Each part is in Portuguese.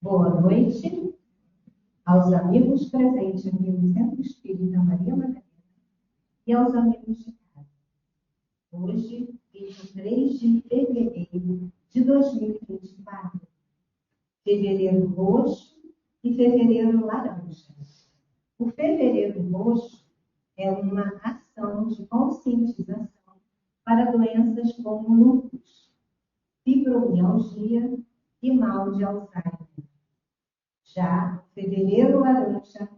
Boa noite aos amigos presentes aqui no Centro Espírita Maria Madalena e aos amigos de casa. Hoje, 23 de fevereiro de 2024, fevereiro roxo e fevereiro laranja. O fevereiro roxo é uma ação de conscientização para doenças como lúpus, fibromialgia e mal de Alzheimer. Já fevereiro laranja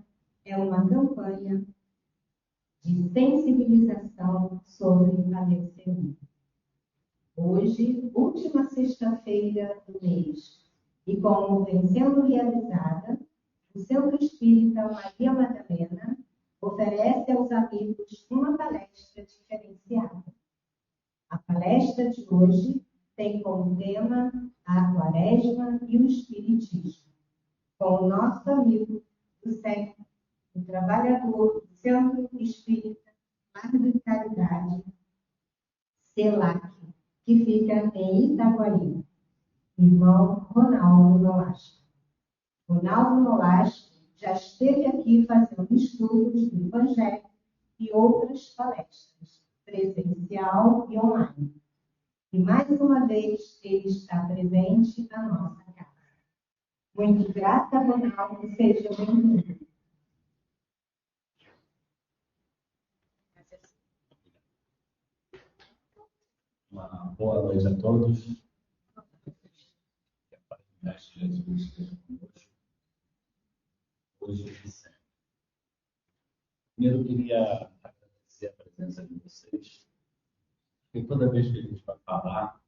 é uma campanha de sensibilização sobre a leucemia. Hoje, última sexta-feira do mês, e como vem sendo realizada, o Centro Espírita Maria Madalena oferece aos amigos uma palestra diferenciada. A palestra de hoje tem como tema a Quaresma e o Espiritismo, com o nosso amigo do centro, o trabalhador do Centro Espírita Lar de Caridade, CELAC, que fica em Itaguaí, irmão Ronaldo Nolasco. Ronaldo Nolasco já esteve aqui fazendo estudos do Evangelho e outras palestras, presencial e online. E mais uma vez ele está presente na nossa casa. Muito grata, Ronaldo, seja bem-vindo. Uma boa noite a todos. Que a paz do Mestre Jesus esteja conosco, hoje e sempre. Primeiro, eu queria agradecer a presença de vocês, porque toda vez que a gente vai falar,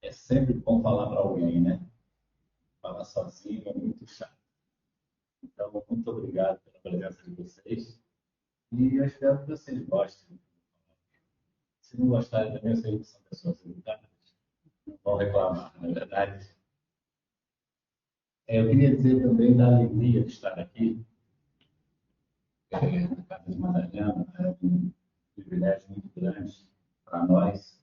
é sempre bom falar para alguém, né? Falar sozinho é muito chato. Então, muito obrigado pela presença de vocês e eu espero que vocês gostem. Se não gostarem também, eu sei que são pessoas educadas, não vão reclamar, não é verdade? Eu queria dizer também da alegria de estar aqui na Casa de Madalena. É um privilégio muito grande para nós.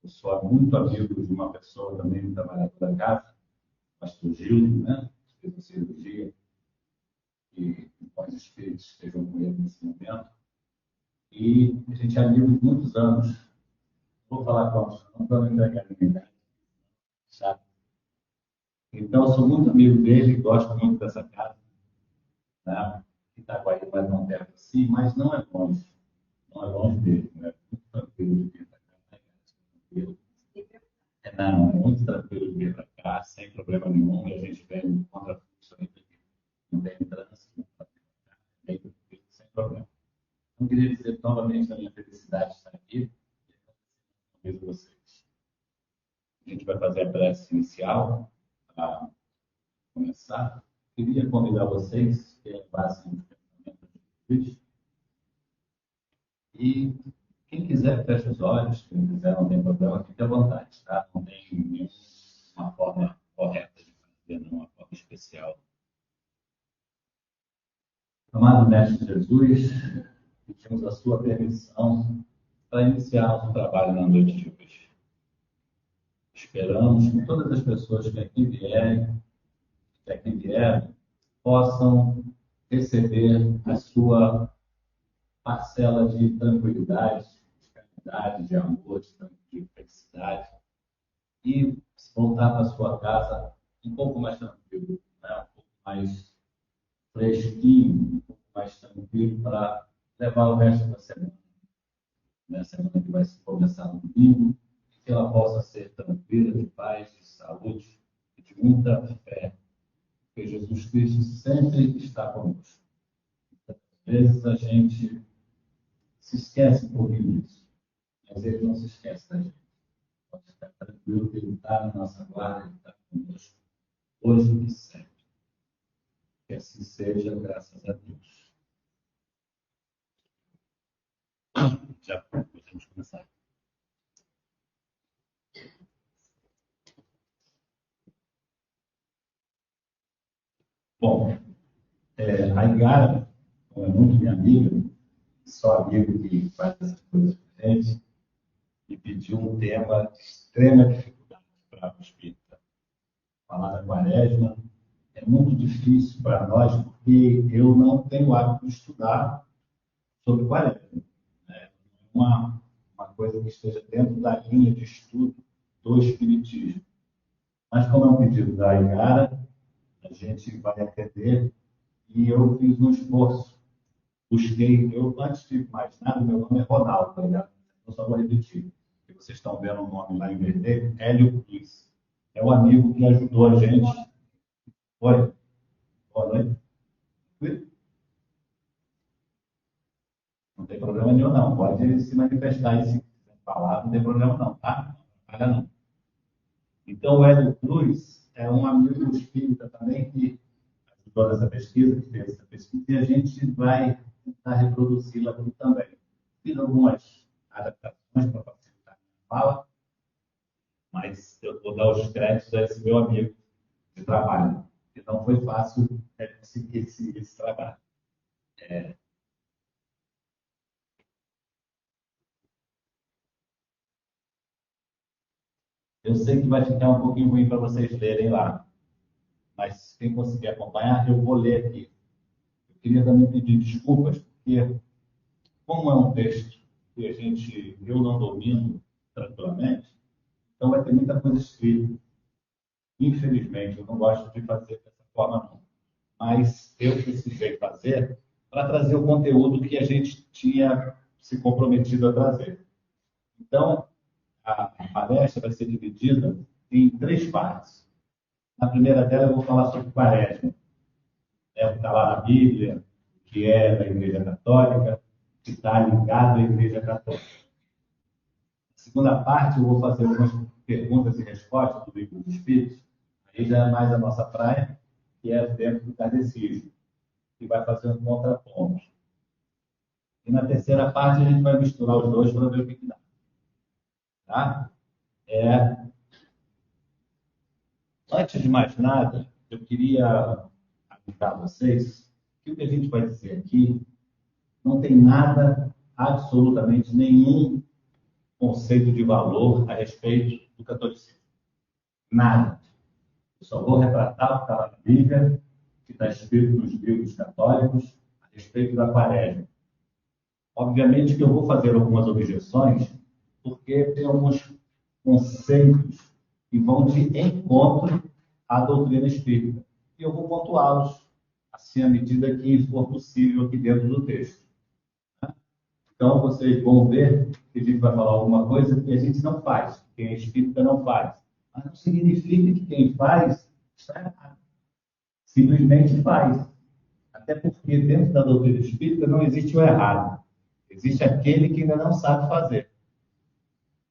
Eu sou muito amigo de uma pessoa também, um trabalhador da casa, o pastor Gildo, né? Fez uma cirurgia e os espíritos estejam com ele nesse momento. E a gente é amigo de muitos anos. Vou falar quantos, não vou entregar ninguém. Chato. Então, eu sou muito amigo dele, gosto muito dessa casa. Né? Itaguaí vai não perto assim, mas não é longe. Não é longe dele, né? É muito tranquilo de vir para cá. Não, é muito tranquilo de vir para cá, sem problema nenhum. E a gente vem contra fluxo aí, não tem trânsito, bem tranquilo, sem problema. Então, queria dizer novamente a minha felicidade de estar aqui e agradecer vocês. A gente vai fazer a prece inicial para começar. Queria convidar vocês que levassem o pensamento de Jesus. E quem quiser, feche os olhos. Quem quiser, não tem problema, fique à vontade, tá? Não tem nenhuma forma correta de fazer, não, uma forma especial. Amado Mestre Jesus, pedimos a sua permissão para iniciarmos o trabalho na noite de hoje. Esperamos que todas as pessoas que aqui vieram, possam receber a sua parcela de tranquilidade, de caridade, de amor, de felicidade e voltar para a sua casa um pouco mais tranquilo, né? Um pouco mais fresquinho, um pouco mais tranquilo para levar o resto da semana. A semana que vai começar no domingo, que ela possa ser tranquila, de paz, de saúde e de muita fé, porque Jesus Cristo sempre está conosco. Às vezes a gente se esquece um pouquinho disso, mas ele não se esquece da gente. Pode ficar tranquilo que ele está na nossa guarda, ele está conosco, hoje e sempre. Que assim seja, graças a Deus. Já podemos começar. Bom, a Igara, como é muito minha amiga, só amigo que faz essas coisas pra gente, e pediu um tema de extrema dificuldade para o espírita. Falar da Quaresma é muito difícil para nós, porque eu não tenho o hábito de estudar sobre quaresma. Né? Uma coisa que esteja dentro da linha de estudo do Espiritismo. Mas como é um pedido da Igara, a gente vai atender e eu fiz um esforço. Busquei, antes de mais nada, meu nome é Ronaldo, tá ligado? Eu só vou repetir. Que vocês estão vendo o nome lá em vermelho, Hélio Cruz. É o amigo que ajudou a gente. Oi, boa noite. Não tem problema nenhum, não. Pode se manifestar e se falar, não tem problema não, tá? Não, não. Então, o Hélio Cruz é um amigo espírita também que ajudou nessa pesquisa, que fez essa pesquisa, e a gente vai tentar reproduzi-la aqui também. Fiz algumas adaptações para facilitar a fala, mas eu vou dar os créditos a esse meu amigo de trabalho, que não foi fácil conseguir esse trabalho. Eu sei que vai ficar um pouquinho ruim para vocês lerem lá, mas quem conseguir acompanhar, eu vou ler aqui. Eu queria também pedir desculpas, porque como é um texto que eu não domino tranquilamente, então vai ter muita coisa escrita. Infelizmente, eu não gosto de fazer dessa forma, não. Mas eu precisei fazer para trazer o conteúdo que a gente tinha se comprometido a trazer. Então, a palestra vai ser dividida em 3 partes. Na primeira dela, eu vou falar sobre quaresma. É o que está lá na Bíblia, que é da Igreja Católica, que está ligado à Igreja Católica. Na segunda parte, eu vou fazer algumas perguntas e respostas do Livro dos Espíritos. Aí já é mais a nossa praia, que é dentro do catecismo, que vai fazer um contraponto. E na terceira parte, a gente vai misturar os dois para ver o que dá. Tá? Antes de mais nada, eu queria avisar vocês que o que a gente vai dizer aqui não tem nada, absolutamente nenhum conceito de valor a respeito do catolicismo. Nada. Eu só vou retratar o que está na Bíblia, que está escrito nos livros católicos, a respeito da quaresma. Obviamente que eu vou fazer algumas objeções, porque tem alguns conceitos que vão de encontro à doutrina espírita. E eu vou pontuá-los, assim, à medida que for possível aqui dentro do texto. Então, vocês vão ver que a gente vai falar alguma coisa que a gente não faz, quem é espírita não faz. Mas não significa que quem faz está errado. Simplesmente faz. Até porque dentro da doutrina espírita não existe o errado. Existe aquele que ainda não sabe fazer.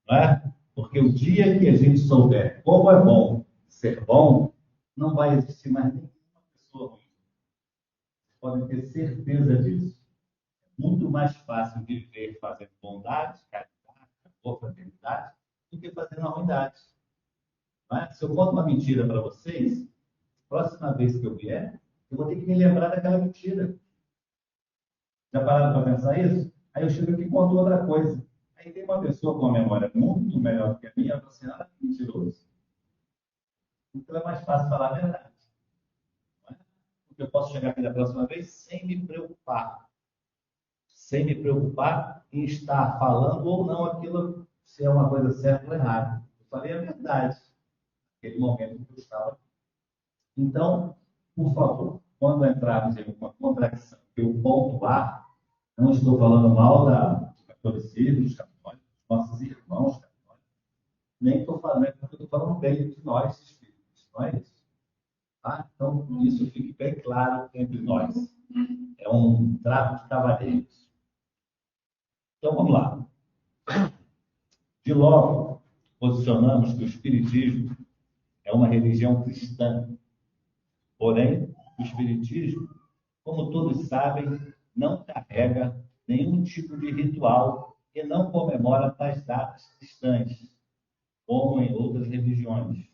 Não é? Porque o dia que a gente souber como é bom ser bom, não vai existir mais nenhuma pessoa ruim. Vocês podem ter certeza disso. É muito mais fácil viver fazendo bondade, caridade, amor, fraternidade, do que fazendo a ruindade. Não é? Se eu conto uma mentira para vocês, próxima vez que eu vier, eu vou ter que me lembrar daquela mentira. Já pararam para pensar isso? Aí eu chego aqui e conto outra coisa. Aí tem uma pessoa com uma memória muito melhor do que a minha, ela fala assim, ah, que mentiroso. Então é mais fácil falar a verdade. Não é? Porque eu posso chegar aqui da próxima vez sem me preocupar. Sem me preocupar em estar falando ou não aquilo, se é uma coisa certa ou errada. Eu falei a verdade. Naquele momento que eu estava. Então, por favor, quando entrarmos em uma contradição, eu pontuar, não estou falando mal do catolicismo, dos católicos, dos nossos irmãos católicos, nem estou falando, porque eu estou falando bem de nós, espíritos, não é isso? Tá? Então, isso fique bem claro entre nós. É um trato de cavalheiros. Então, vamos lá. De logo, posicionamos que o Espiritismo é uma religião cristã. Porém, o Espiritismo, como todos sabem, não carrega nenhum tipo de ritual e não comemora tais datas cristãs, como em outras religiões,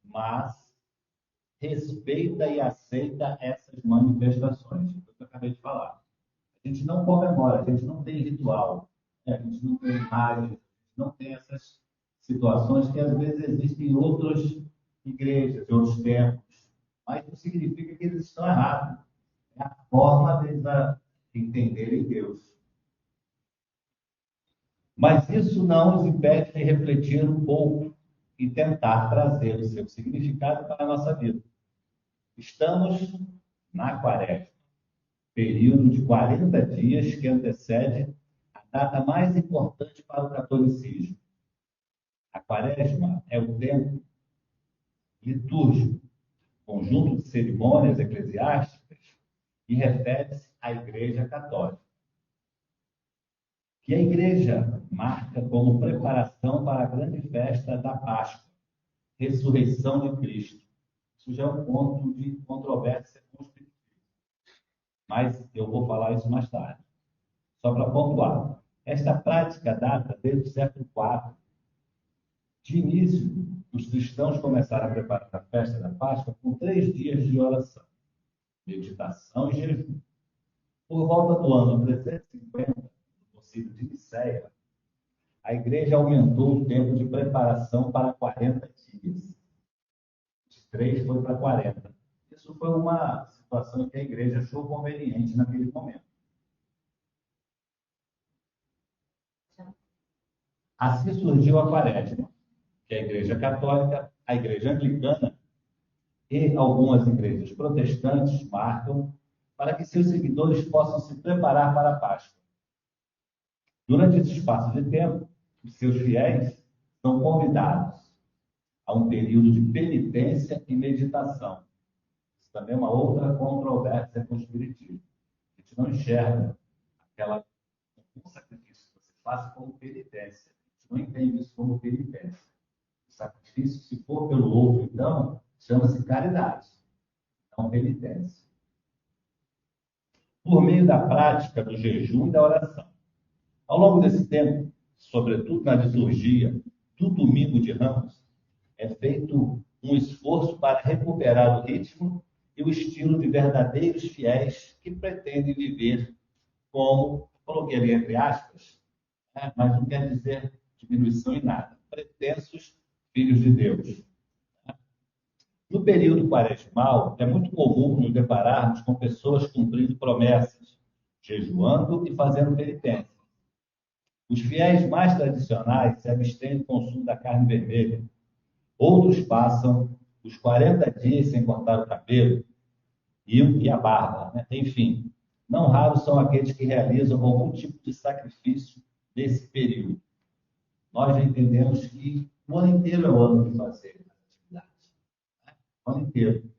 mas respeita e aceita essas manifestações, que eu acabei de falar. A gente não comemora, a gente não tem ritual, né? A gente não tem imagens, não tem essas situações que às vezes existem em outras igrejas, em outros templos. mas não significa que eles estão errados. É a forma deles entenderem Deus. Mas isso não os impede de refletir um pouco e tentar trazer o seu significado para a nossa vida. Estamos na Quaresma, período de 40 dias que antecede a data mais importante para o catolicismo. A Quaresma é o tempo litúrgico, conjunto de cerimônias eclesiásticas, e refere-se à Igreja Católica, que a Igreja marca como preparação para a grande festa da Páscoa, ressurreição de Cristo. Isso já é um ponto de controvérsia com os espiritismo, mas eu vou falar isso mais tarde. Só para pontuar, esta prática data desde o século IV. De início, os cristãos começaram a preparar a festa da Páscoa com 3 dias de oração, meditação e jejum. Por volta do ano 350, no Concílio de Nicéia, a Igreja aumentou o tempo de preparação para 40 dias. De 3 foi para 40. Isso foi uma situação que a Igreja achou conveniente naquele momento. Assim surgiu a Quaresma, que a Igreja Católica, a Igreja Anglicana e algumas igrejas protestantes marcam para que seus seguidores possam se preparar para a Páscoa. Durante esse espaço de tempo, os seus fiéis são convidados a um período de penitência e meditação. Isso também é uma outra controvérsia com o espiritismo. A gente não enxerga um sacrifício que você faça como penitência. A gente não entende isso como penitência. O sacrifício, se for pelo outro, então, chama-se caridade, não penitência. Por meio da prática do jejum e da oração. Ao longo desse tempo, sobretudo na liturgia do Domingo de Ramos, é feito um esforço para recuperar o ritmo e o estilo de verdadeiros fiéis que pretendem viver como, coloquei ali entre aspas, mas não quer dizer diminuição em nada, pretensos filhos de Deus. No período quaresmal, é muito comum nos depararmos com pessoas cumprindo promessas, jejuando e fazendo penitência. Os fiéis mais tradicionais se abstêm do consumo da carne vermelha. Outros passam os 40 dias sem cortar o cabelo e a barba, né? Enfim, não raros são aqueles que realizam algum tipo de sacrifício nesse período. Nós já entendemos que o ano inteiro é o ano de fazer as atividades. O ano inteiro.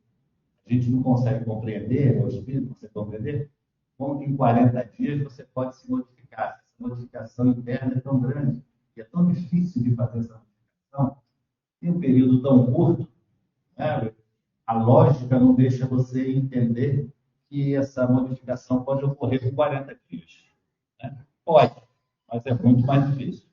A gente não consegue compreender, o espírito consegue compreender, como que em 40 dias você pode se modificar. Essa modificação interna é tão grande, e é tão difícil de fazer essa modificação, em um período tão curto, né? A lógica não deixa você entender que essa modificação pode ocorrer em 40 dias. Né? Pode, mas é muito mais difícil.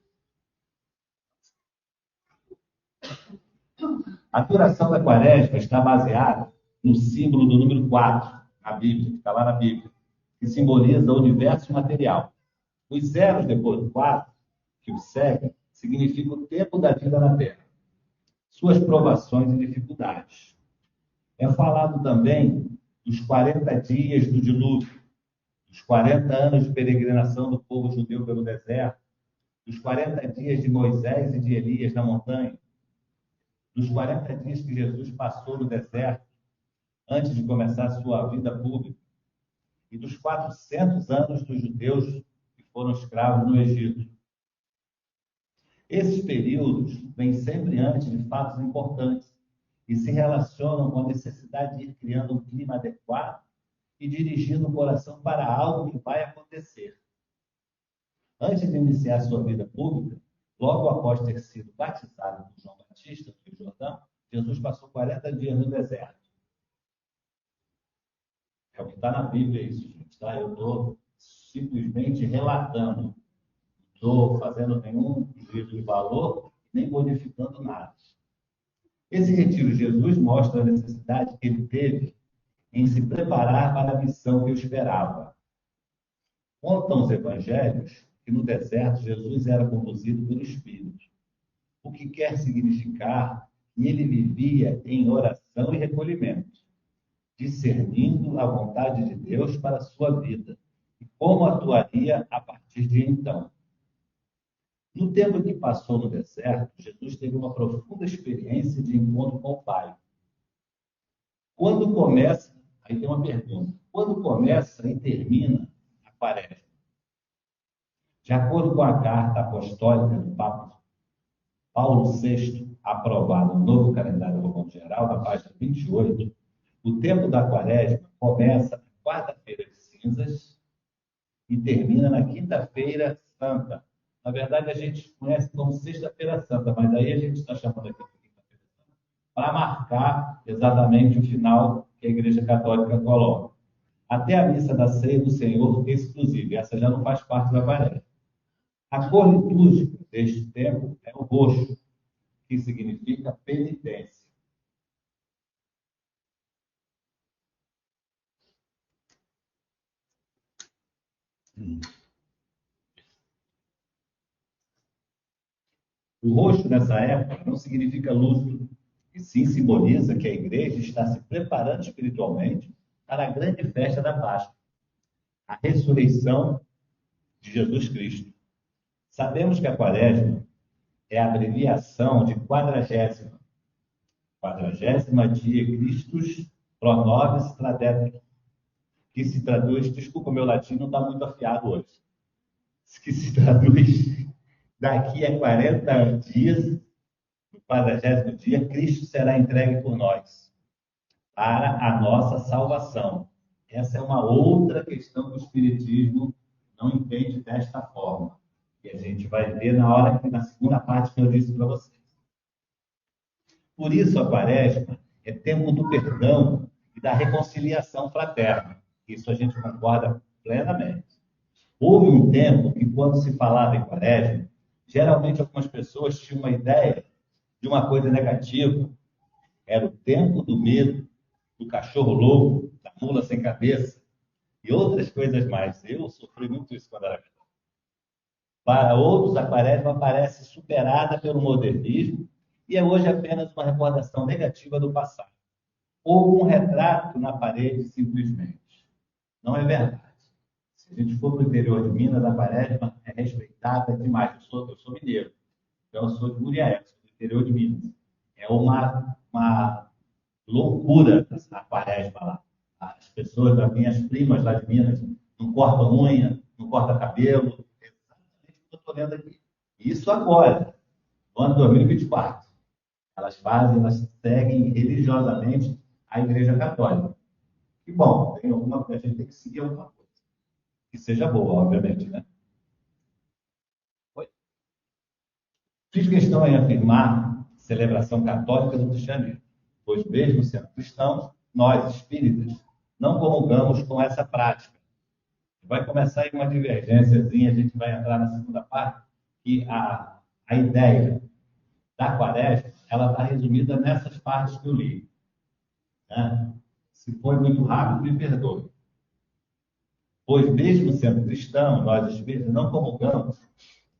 A duração da Quaresma está baseada no símbolo do número 4, na Bíblia, que está lá na Bíblia, que simboliza o universo material. Os zeros depois do 4, que o segue, significa o tempo da vida na Terra, suas provações e dificuldades. É falado também dos 40 dias do dilúvio, dos 40 anos de peregrinação do povo judeu pelo deserto, dos 40 dias de Moisés e de Elias na montanha, dos 40 dias que Jesus passou no deserto antes de começar a sua vida pública, e dos 400 anos dos judeus que foram escravos no Egito. Esses períodos vêm sempre antes de fatos importantes e se relacionam com a necessidade de ir criando um clima adequado e dirigindo o coração para algo que vai acontecer. Antes de iniciar sua vida pública, logo após ter sido batizado por João Batista, no Rio Jordão, Jesus passou 40 dias no deserto. É o que está na Bíblia isso, gente. Tá? Eu estou simplesmente relatando. Não estou fazendo nenhum juízo de valor, nem modificando nada. Esse retiro de Jesus mostra a necessidade que ele teve em se preparar para a missão que o esperava. Contam os evangelhos que no deserto Jesus era conduzido pelo Espírito, o que quer significar que ele vivia em oração e recolhimento. discernindo a vontade de Deus para a sua vida e como atuaria a partir de então. No tempo que passou no deserto, Jesus teve uma profunda experiência de encontro com o Pai. Quando começa, aí tem uma pergunta, quando começa e termina a quaresma? De acordo com a carta apostólica do Papa Paulo VI, aprovada no novo calendário romano geral, na página 28, o tempo da quaresma começa na quarta-feira de cinzas e termina na quinta-feira santa. Na verdade, a gente conhece como Sexta-feira Santa, mas aí a gente está chamando aqui de Quinta-feira Santa para marcar exatamente o final que a Igreja Católica coloca. Até a missa da Ceia do Senhor exclusiva, essa já não faz parte da quaresma. A cor litúrgica deste tempo é o roxo, que significa penitência. O roxo, nessa época, não significa luto, e sim simboliza que a igreja está se preparando espiritualmente para a grande festa da Páscoa, a ressurreição de Jesus Cristo. Sabemos que a quaresma é a abreviação de quadragésima dia Christus pro nobis tradet, que se traduz, desculpa, meu latim não está muito afiado hoje, que se traduz, daqui a 40 dias, no 40º dia, Cristo será entregue por nós, para a nossa salvação. Essa é uma outra questão que o Espiritismo não entende desta forma, que a gente vai ver na segunda parte que eu disse para vocês. Por isso, a quaresma é tempo do perdão e da reconciliação fraterna. Isso a gente concorda plenamente. Houve um tempo que, quando se falava em quaresma, geralmente algumas pessoas tinham uma ideia de uma coisa negativa. Era o tempo do medo, do cachorro louco, da mula sem cabeça e outras coisas mais. Eu sofri muito isso quando era criança. Para outros, a quaresma parece superada pelo modernismo e é hoje apenas uma recordação negativa do passado, ou um retrato na parede, simplesmente. Não é verdade. Se a gente for para o interior de Minas, a quaresma é respeitada demais. Eu sou mineiro, então eu sou de Muriaé, sou do interior de Minas. É uma loucura a quaresma lá. As pessoas, as minhas primas lá de Minas, não cortam unha, não cortam cabelo. É exatamente o que eu estou lendo aqui. Isso agora, no ano 2024. Elas seguem religiosamente a Igreja Católica. E, bom, a gente tem que seguir alguma coisa. Que seja boa, obviamente, né? Oi? Fiz questão em afirmar celebração católica do cristianismo, pois mesmo sendo cristãos, nós, espíritas, não comungamos com essa prática. Vai começar aí uma divergênciazinha, a gente vai entrar na segunda parte, que a ideia da quaresma, ela está resumida nessas partes que eu li. Né? Se foi muito rápido, me perdoe. Pois mesmo sendo cristão, nós espíritas não comungamos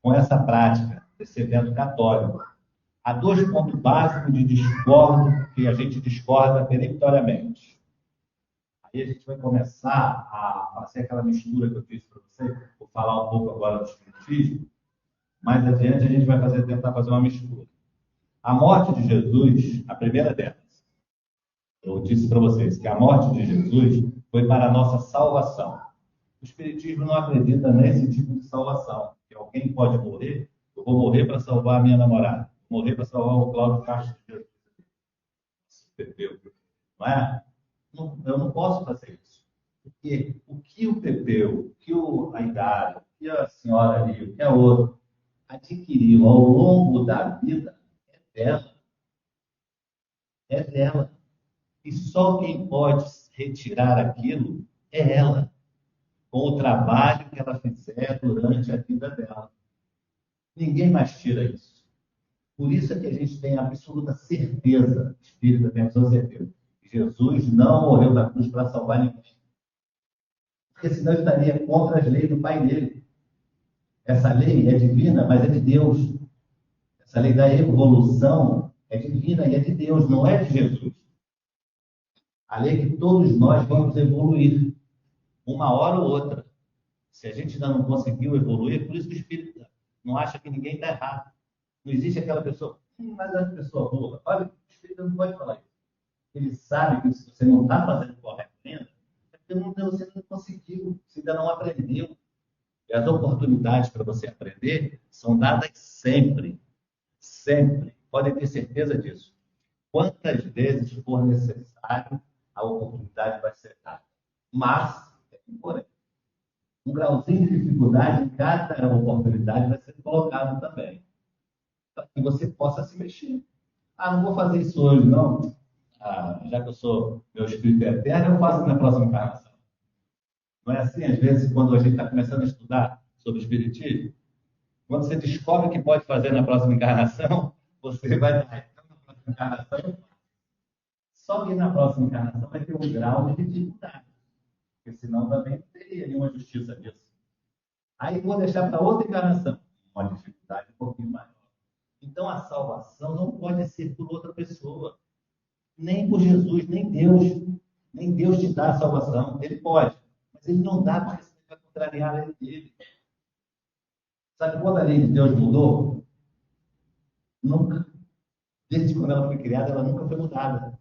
com essa prática, desse evento católico. Há dois pontos básicos de discórdia, que a gente discorda peremptoriamente. Aí a gente vai começar a fazer aquela mistura que eu fiz para você, vou falar um pouco agora do espiritismo, mais adiante a gente vai tentar fazer uma mistura. A morte de Jesus, a primeira delas, eu disse para vocês que a morte de Jesus foi para a nossa salvação. O Espiritismo não acredita nesse tipo de salvação, que alguém pode morrer, eu vou morrer para salvar a minha namorada, vou morrer para salvar o Cláudio Castro de Jesus. Não é? Eu não posso fazer isso. Porque o que o Pepeu, o que a Idade, o que a senhora ali, o que a outra adquiriu ao longo da vida é dela. É dela. E só quem pode retirar aquilo é ela, com o trabalho que ela fizer durante a vida dela. Ninguém mais tira isso. Por isso é que a gente tem absoluta certeza, espírita tem absoluta certeza, que Jesus não morreu na cruz para salvar ninguém. Porque senão estaria contra as leis do Pai dele. Essa lei é divina, mas é de Deus. Essa lei da evolução é divina e é de Deus, não é de Jesus. A lei é que todos nós vamos evoluir, uma hora ou outra. Se a gente ainda não conseguiu evoluir, por isso que o Espírito não acha que ninguém está errado. Não existe aquela pessoa, mas a pessoa boa. Olha, o Espírito não pode falar isso. Ele sabe que se você não está fazendo corretamente, é porque você não conseguiu, você ainda não aprendeu. E as oportunidades para você aprender são dadas sempre. Sempre. Podem ter certeza disso. Quantas vezes for necessário, a oportunidade vai ser dada. Mas, porém, um grauzinho de dificuldade em cada oportunidade vai ser colocado também. Para que você possa se mexer. Ah, não vou fazer isso hoje, não. Ah, já que meu espírito é eterno, eu faço na próxima encarnação. Não é assim? Às vezes, quando a gente está começando a estudar sobre espiritismo, quando você descobre que pode fazer na próxima encarnação, você vai dar. Então, na próxima encarnação, só que na próxima encarnação vai ter um grau de dificuldade. Porque senão também não teria nenhuma justiça disso. Aí vou deixar para outra encarnação, uma dificuldade um pouquinho maior. Então a salvação não pode ser por outra pessoa, nem por Jesus, nem Deus. Nem Deus te dá a salvação. Ele pode, mas ele não dá porque você vai contrariar a lei dele. Sabe quando a lei de Deus mudou? Nunca. Desde quando ela foi criada, ela nunca foi mudada.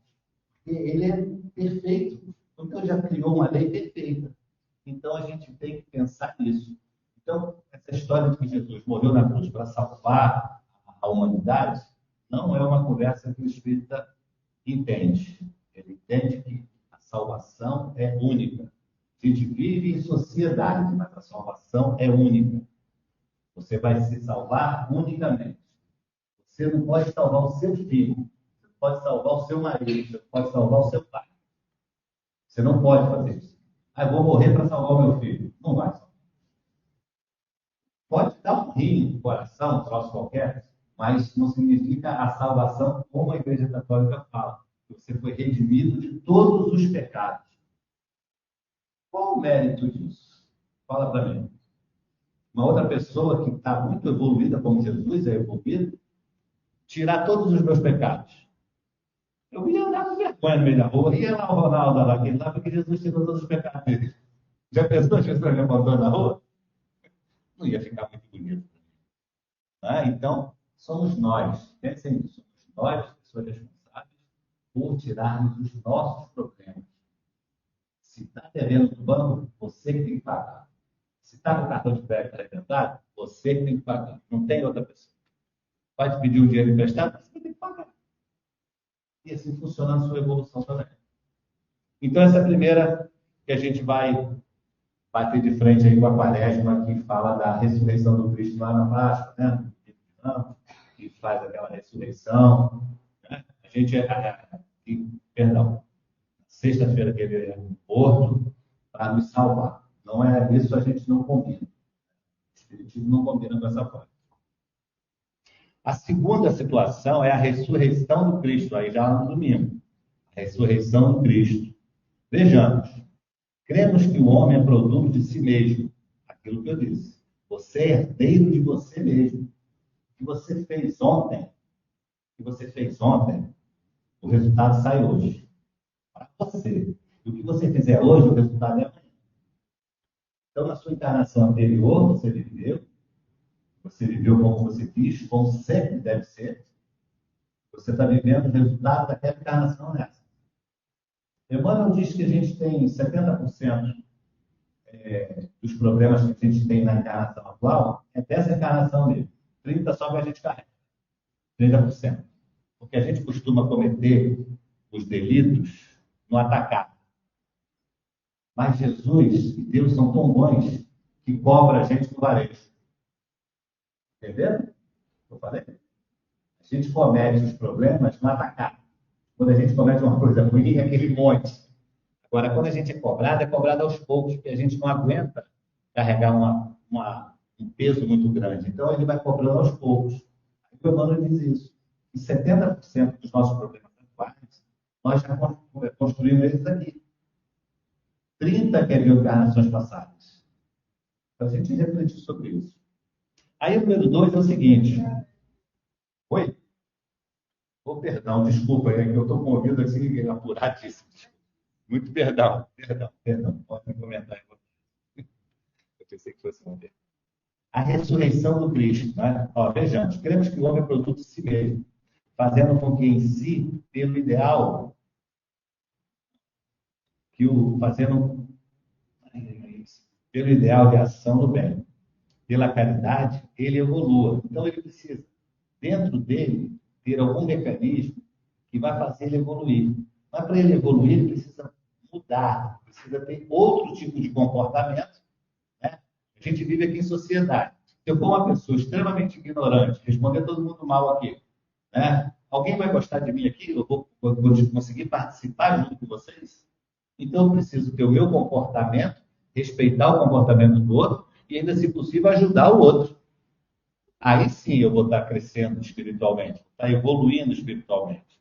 Porque ele é perfeito. Então Deus já criou uma lei perfeita. Então a gente tem que pensar nisso. Então, essa história de que Jesus morreu na cruz para salvar a humanidade não é uma conversa que o espírita entende. Ele entende que a salvação é única. A gente vive em sociedade, mas a salvação é única. Você vai se salvar unicamente. Você não pode salvar o seu filho. Você não pode salvar o seu marido. Você não pode salvar o seu pai. Você não pode fazer isso. Ah, eu vou morrer para salvar o meu filho. Não vai salvar. Pode dar um rim no coração, um troço qualquer, mas não significa a salvação como a Igreja Católica fala. Você foi redimido de todos os pecados. Qual o mérito disso? Fala para mim. Uma outra pessoa que está muito evoluída, como Jesus é evoluído, tirar todos os meus pecados. Eu ia andar com vergonha no meio da rua, ia lá o Ronaldo lá, aquele lá, porque Jesus tirou todos os pecados dele. Já pensou Jesus levantando na rua? Não ia ficar muito bonito. Ah, então, somos nós, pensem nisso, somos nós, pessoas responsáveis, por tirarmos os nossos problemas. Se está devendo no banco, você que tem que pagar. Se está com o cartão de crédito arrebentado, você que tem que pagar. Não tem outra pessoa. Pode pedir um dinheiro emprestado, mas você tem que pagar. E assim funciona a sua evolução também. Então, essa é a primeira que a gente vai bater de frente aí com a Quaresma, que fala da ressurreição do Cristo lá na Páscoa, né? Que faz aquela ressurreição. Né? A gente perdão, sexta-feira que ele é morto para nos salvar. Não é isso, a gente não combina. O Espiritismo não combina com essa parte. A segunda situação é a ressurreição do Cristo, aí já no domingo. A ressurreição do Cristo. Vejamos. Cremos que o homem é produto de si mesmo. Aquilo que eu disse. Você é herdeiro de você mesmo. O que você fez ontem, o resultado sai hoje. Para você. E o que você fizer hoje, o resultado é amanhã. Então, na sua encarnação anterior, você viveu como você quis, como sempre deve ser. Você está vivendo o resultado daquela encarnação nessa. Emmanuel diz que a gente tem 70% dos problemas que a gente tem na encarnação atual, é dessa encarnação mesmo. 30% só que a gente carrega. 30%. Porque a gente costuma cometer os delitos no atacar. Mas Jesus e Deus são tão bons que cobra a gente no varejo. Entenderam? Eu falei? A gente comete os problemas no atacar. Quando a gente comete uma coisa ruim, é aquele monte. Agora, quando a gente é cobrado aos poucos, porque a gente não aguenta carregar um peso muito grande. Então, ele vai cobrando aos poucos. Aí o Emmanuel diz isso. E 70% dos nossos problemas atuais, nós já construímos eles aqui. 30% que é de encarnações passadas. Então, a gente refletir sobre isso. Aí o número 2 é o seguinte. Oi? Perdão, desculpa, é que eu estou com o ouvido assim, apuradíssimo. Muito perdão. Pode comentar aí. Eu pensei que fosse uma vez. A ressurreição do Cristo, né? Ó, vejamos, cremos que o homem é produto de si mesmo, fazendo com que em si, pelo ideal, pelo ideal de ação do bem, pela caridade, ele evolua. Então ele precisa, dentro dele, ter algum mecanismo que vai fazer ele evoluir. Mas para ele evoluir, ele precisa mudar, precisa ter outro tipo de comportamento, né? A gente vive aqui em sociedade. Se eu for uma pessoa extremamente ignorante, responder todo mundo mal aqui, né? Alguém vai gostar de mim aqui? Eu vou conseguir participar junto com vocês? Então, eu preciso ter o meu comportamento, respeitar o comportamento do outro e ainda, se possível, ajudar o outro. Aí sim eu vou estar crescendo espiritualmente, vou estar evoluindo espiritualmente.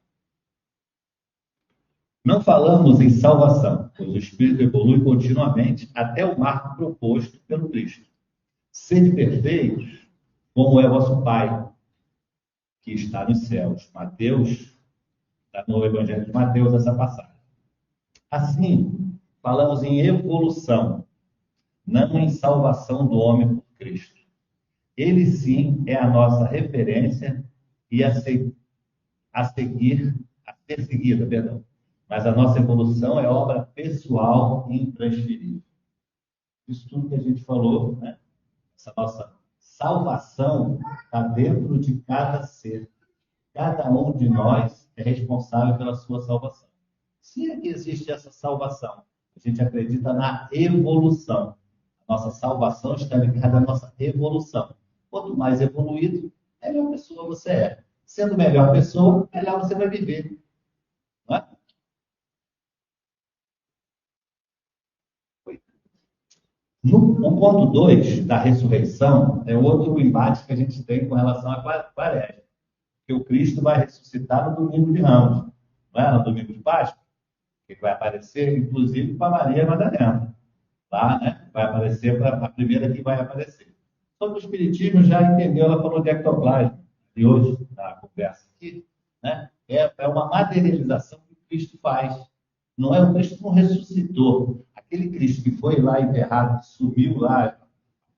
Não falamos em salvação, pois o espírito evolui continuamente até o marco proposto pelo Cristo. Sede perfeitos, como é vosso Pai, que está nos céus. Mateus, está no Evangelho de Mateus, essa passagem. Assim, falamos em evolução, não em salvação do homem por Cristo. Ele sim é a nossa referência e a ser seguida, perdão. Mas a nossa evolução é obra pessoal e intransferível. Isso tudo que a gente falou, né? Essa nossa salvação está dentro de cada ser. Cada um de nós é responsável pela sua salvação. Se é que existe essa salvação, a gente acredita na evolução. A nossa salvação está ligada à nossa evolução. Quanto mais evoluído, melhor pessoa você é. Sendo melhor pessoa, melhor você vai viver. Não é? O ponto 2 da ressurreição é outro embate que a gente tem com relação à quaresma. Que o Cristo vai ressuscitar no domingo de Ramos, não é? No domingo de Páscoa. Ele vai aparecer, inclusive, para Maria Madalena. Lá, né? Vai aparecer para a primeira que vai aparecer. Sobre o Espiritismo, já entendeu, ela falou de ectoplasma, de hoje, na conversa aqui, né? É uma materialização que o Cristo faz. Não é o Cristo não ressuscitou. Aquele Cristo que foi lá enterrado, que sumiu lá,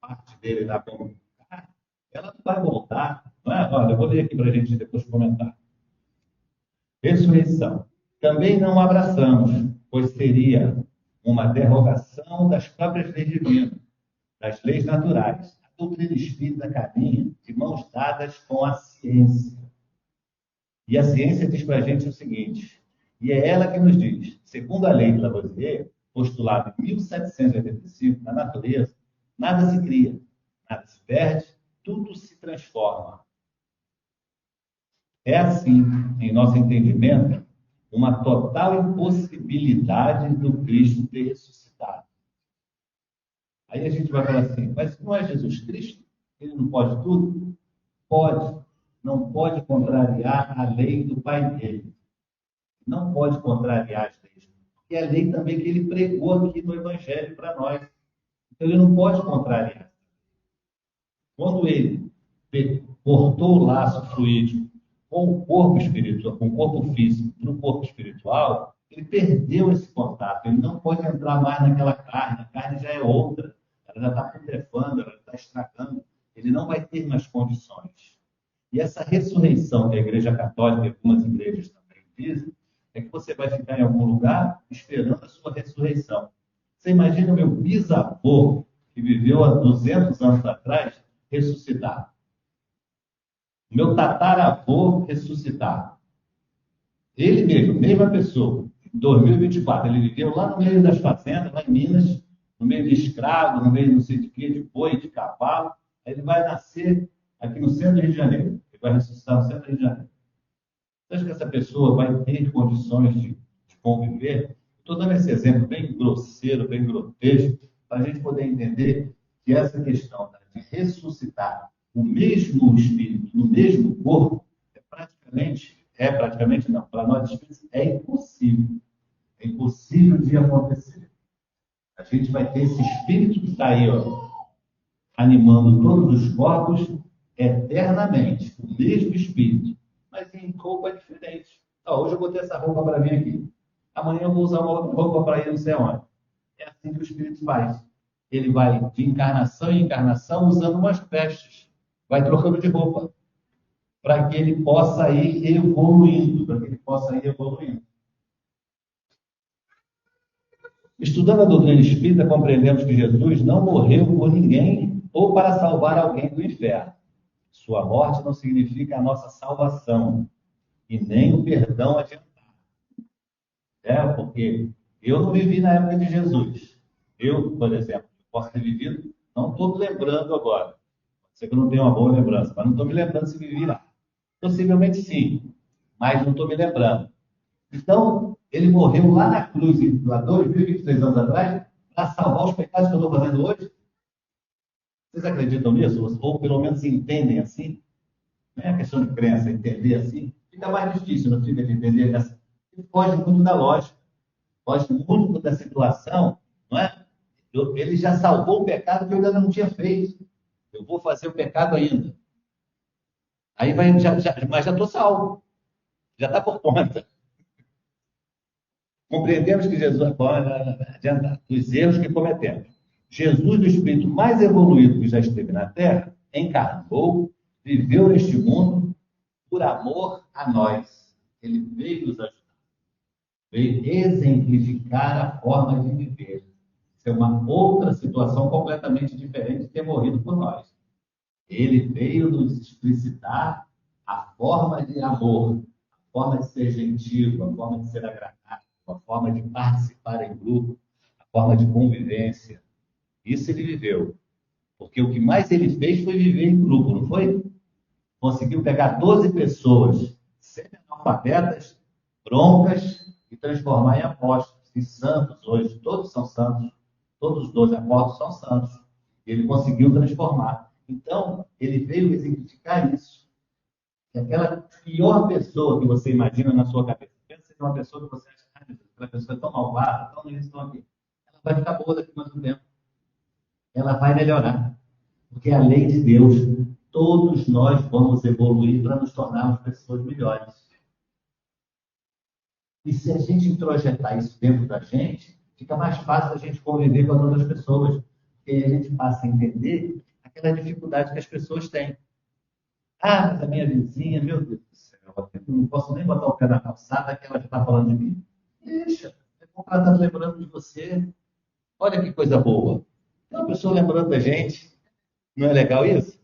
a parte dele lá como ela não vai voltar. Não é? Olha, eu vou ler aqui para a gente depois comentar. Ressurreição. Também não abraçamos, pois seria uma derrogação das próprias leis divinas, das leis naturais. A doutrina espírita caminha de mãos dadas com a ciência. E a ciência diz para a gente o seguinte, e é ela que nos diz, segundo a lei de Lavoisier, postulada em 1785, na natureza, nada se cria, nada se perde, tudo se transforma. É assim, em nosso entendimento, uma total impossibilidade do Cristo ter ressuscitado. Aí a gente vai falar assim, mas não é Jesus Cristo? Ele não pode tudo? Pode. Não pode contrariar a lei do Pai dele. Não pode contrariar as leis. Porque é a lei também que ele pregou aqui no Evangelho para nós. Então ele não pode contrariar. Quando ele cortou o laço fluídico com o corpo espiritual, com o corpo físico para o corpo espiritual, ele perdeu esse contato. Ele não pode entrar mais naquela carne. A carne já é outra. Ela já está putrefando, ela está estragando. Ele não vai ter mais condições. E essa ressurreição que a Igreja Católica e algumas igrejas também dizem, é que você vai ficar em algum lugar esperando a sua ressurreição. Você imagina o meu bisavô, que viveu há 200 anos atrás, ressuscitar. Meu tataravô ressuscitar. Ele mesmo, mesma pessoa, em 2024, ele viveu lá no meio das fazendas, lá em Minas, no meio de escravo, no meio não sei de quê, de boi, de cavalo. Ele vai nascer aqui no centro do Rio de Janeiro. Ele vai ressuscitar no centro do Rio de Janeiro. Você acha que essa pessoa vai ter condições de conviver? Estou dando esse exemplo bem grosseiro, bem grotesco, para a gente poder entender que essa questão de ressuscitar o mesmo espírito no mesmo corpo praticamente não, para nós espíritos é impossível. É impossível de acontecer. A gente vai ter esse espírito que está aí, ó, animando todos os corpos eternamente, o mesmo espírito, mas em roupa diferente. Hoje eu botei essa roupa para mim aqui. Amanhã eu vou usar uma outra roupa para ir não sei onde. É assim que o Espírito faz. Ele vai de encarnação em encarnação usando umas vestes. Vai trocando de roupa. Para que ele possa ir evoluindo. Para que ele possa ir evoluindo. Estudando a doutrina espírita, compreendemos que Jesus não morreu por ninguém ou para salvar alguém do inferno. Sua morte não significa a nossa salvação e nem o perdão adiantado. Porque eu não vivi na época de Jesus. Eu, por exemplo, posso ter vivido, não estou me lembrando agora. Pode ser que eu não tenha uma boa lembrança, mas não estou me lembrando se vivi lá. Possivelmente sim, mas não estou me lembrando. Então, ele morreu lá na cruz, há 2023 anos atrás, para salvar os pecados que eu estou fazendo hoje. Vocês acreditam nisso? Ou pelo menos entendem assim? Não é a questão de crença, entender assim. Fica mais difícil, não fica de entender nessa. Foge muito da lógica. Foge muito da situação, não é? Ele já salvou o pecado que eu ainda não tinha feito. Eu vou fazer o pecado ainda. Aí vai, mas já estou salvo. Já está por conta. Compreendemos que Jesus, adianta, os erros que cometemos. Jesus, o espírito mais evoluído que já esteve na Terra, encarnou, viveu neste mundo por amor a nós. Ele veio nos ajudar. Veio exemplificar a forma de viver. Isso é uma outra situação completamente diferente de ter morrido por nós. Ele veio nos explicitar a forma de amor, a forma de ser gentil, a forma de ser agradável, a forma de participar em grupo, a forma de convivência. Isso ele viveu. Porque o que mais ele fez foi viver em grupo, não foi? Conseguiu pegar 12 pessoas semi-analfabetas, broncas, e transformar em apóstolos, e santos hoje. Todos são santos. Todos os 12 apóstolos são santos. Ele conseguiu transformar. Então, ele veio exemplificar isso. Que aquela pior pessoa que você imagina na sua cabeça, pensa em uma pessoa que você acha que aquela pessoa é tão malvada, tão isso, tão aqui. Ela vai ficar boa daqui mais um tempo. Ela vai melhorar. Porque é a lei de Deus. Todos nós vamos evoluir para nos tornarmos pessoas melhores. E se a gente introjetar isso dentro da gente, fica mais fácil a gente conviver com as outras pessoas. Porque aí a gente passa a entender aquela dificuldade que as pessoas têm. Ah, mas a minha vizinha, meu Deus do céu, eu não posso nem botar o pé na calçada que ela já está falando de mim. Deixa, é bom que ela está lembrando de você. Olha que coisa boa. Tem uma pessoa lembrando da gente. Não é legal isso?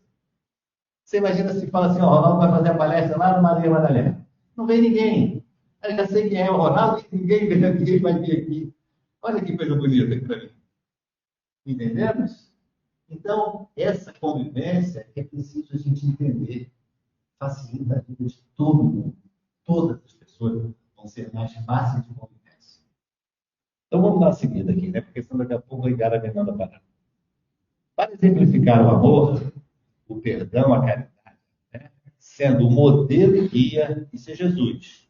Você imagina se fala assim, o Ronaldo vai fazer a palestra lá no Maria Madalena. Não vem ninguém. Eu já sei quem é o Ronaldo e ninguém vai vir aqui. Olha que coisa bonita aqui para mim. Entendemos? Então, essa convivência é preciso a gente entender. Facilita a vida de todo mundo. Todas as pessoas vão ser mais fáceis de convivência. Então, vamos dar uma seguida aqui, né? Porque senão daqui a pouco ligar a demanda para. Para exemplificar o amor, o perdão, a caridade, né? Sendo o modelo e guia, isso é Jesus.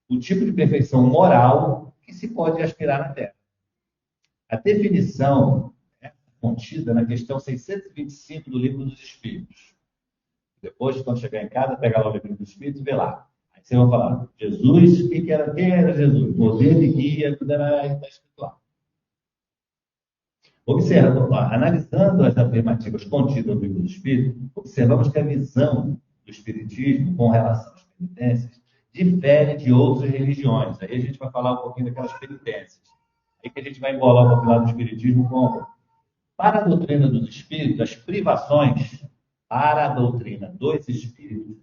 O tipo de perfeição moral que se pode aspirar na Terra. A definição contida na questão 625 do Livro dos Espíritos. Depois, quando chegar em casa, pega lá o Livro dos Espíritos e vê lá. Aí você vai falar, Jesus, quem era Jesus? Modelo e guia, tudo está escrito lá. Analisando as afirmativas contidas no Livro dos Espíritos, observamos que a visão do Espiritismo com relação às penitências difere de outras religiões. Aí a gente vai falar um pouquinho daquelas penitências. Aí que a gente vai embolar um pouquinho lá do Espiritismo com... Para a doutrina dos Espíritos, as privações, para a doutrina dos Espíritos,